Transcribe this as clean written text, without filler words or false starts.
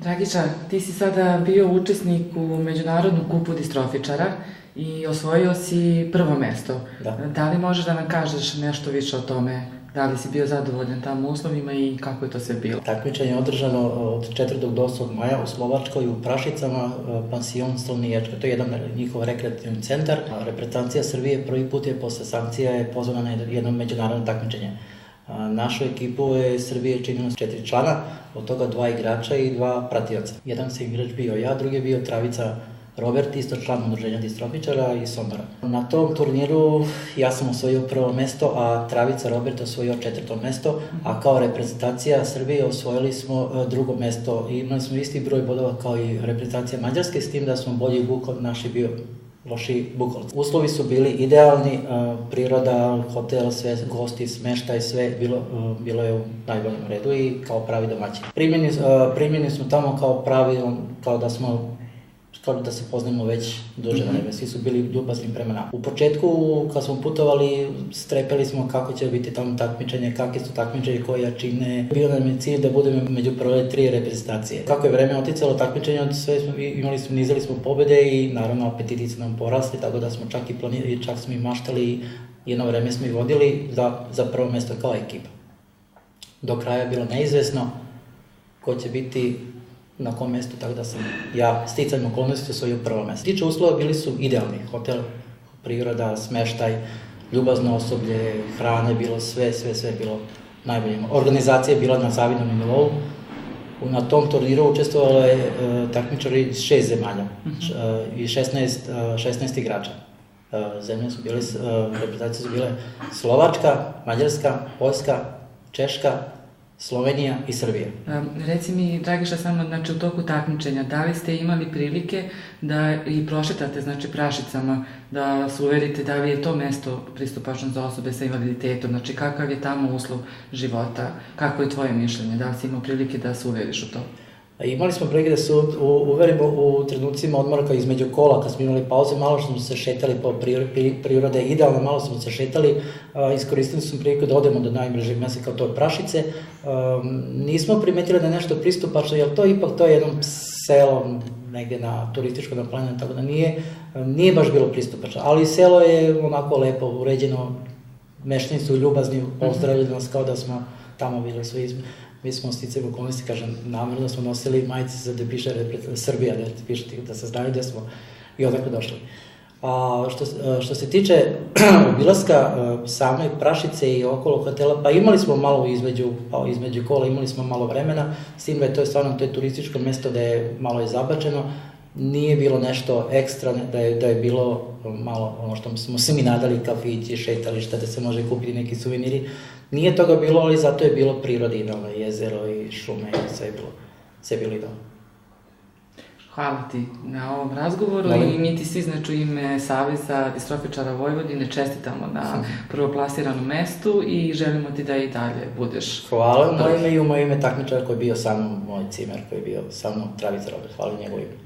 Dragiša, ti si sada bio učesnik u Međunarodnom kupu distrofičara i osvojio si prvo mesto. Da li možeš da nam kažeš nešto više o tome? Da li si bio zadovoljan tamo uslovima i kako je to sve bilo? Takmičenje je održano od 4. do 8. maja u Slovačkoj u Prašicama, pansion Stolniječka. To je jedan njihov rekreativni centar. Reprezentacija Srbije prvi put je posle sankcija je pozvana na jedno međunarodno takmičenje. Našu ekipu je Srbije činilo 4 člana, od toga 2 igrača i 2 pratioca. Jedan se igrač bio ja, drugi je bio Travica Robert, isto član udruženja distrofičara iz Sombora. Na tom turniru ja sam osvojio prvo mesto, a Travica Robert osvojio 4. mesto, a kao reprezentacija Srbije osvojili smo drugo mesto i imali smo isti broj bodova kao i reprezentacija Mađarske, s tim da smo bolji Bukol, naš je bio loši Bukolac. Uslovi su bili idealni, priroda, hotel, sve, gosti, smeštaj, sve bilo je u najboljem redu i kao pravi domaćin. Primljeni smo tamo kao pravi, kao da se poznajemo već duže vreme, svi su bili ljubazni prema nama. U početku, kad smo putovali, strepeli smo kako će biti tamo takmičenje, kakve su takmičenje, koje jačine. Bio nam je cilj da budemo među prve 3 reprezentacije. Kako je vreme oticalo takmičenje, nizali smo pobede i naravno apetiti su nam porasli, tako da smo čak i planirali, čak smo i maštali, jedno vreme smo i vodili za prvo mesto kao ekipa. Do kraja je bilo neizvesno ko će biti na kom mjestu, tako da sam ja sticanjem okolnosti osvojio prvo mesto. Tiče uslova bili su idealni, hotel, priroda, smeštaj, ljubazno osoblje, hrane, bilo sve bilo najbolje. Organizacija je bila na zavidnom nivou. Na tom turniru učestvovalo je takmičari iz 6 zemalja i 16 igrača. Reprezentacije su bile Slovačka, Mađarska, Poljska, Češka, Slovenija i Srbija. Reci mi, Dragiša, samo u toku takmičenja, da li ste imali prilike da i prošetate, Prašicama, da se uverite da li je to mesto pristupačno za osobe sa invaliditetom, kakav je tamo uslov života, kako je tvoje mišljenje, da li si imao prilike da se uveriš u to? Imali smo prilike da se uverimo u trenucima odmorka između kola, kad smo imali pauze, malo smo se šetali po prirode, idealno malo smo se šetali, iskoristili smo priliku da odemo do najbližeg mesta kao to je Prašice. Nismo primetili da je nešto pristupačno, jer to je jedno selo negde na turističkom planu, tako da nije baš bilo pristupačno, ali selo je onako lepo uređeno, meštani su ljubazni, pozdravili nas kao da smo tamo bili svi. Mi smo sticajem okolnosti, namjerno smo nosili majice da piše Srbija, da se znaju gde smo i odakle došli. Što se tiče obilaska same Prašice i okolo hotela, pa imali smo malo između kola, imali smo malo vremena, s tim da je to stvarno turističko mesto da je malo zabačeno, nije bilo nešto ekstra, da je bilo malo ono što smo se mi nadali, kafići, šetališta, da se može kupiti neki suveniri. Nije toga bilo, ali zato je bilo priroda idealno, jezero i šume i sve je bilo idealno. Hvala ti na ovom razgovoru i mi ti svi u ime Saveza distrofičara Vojvodine čestitamo na prvoplasiranom mestu i želimo ti da i dalje budeš. Hvala u moje ime i u moje ime takmičara koji je bio sa mnom, moj cimer koji je bio sa mnom, Travica Robert. Hvala njegovo ime.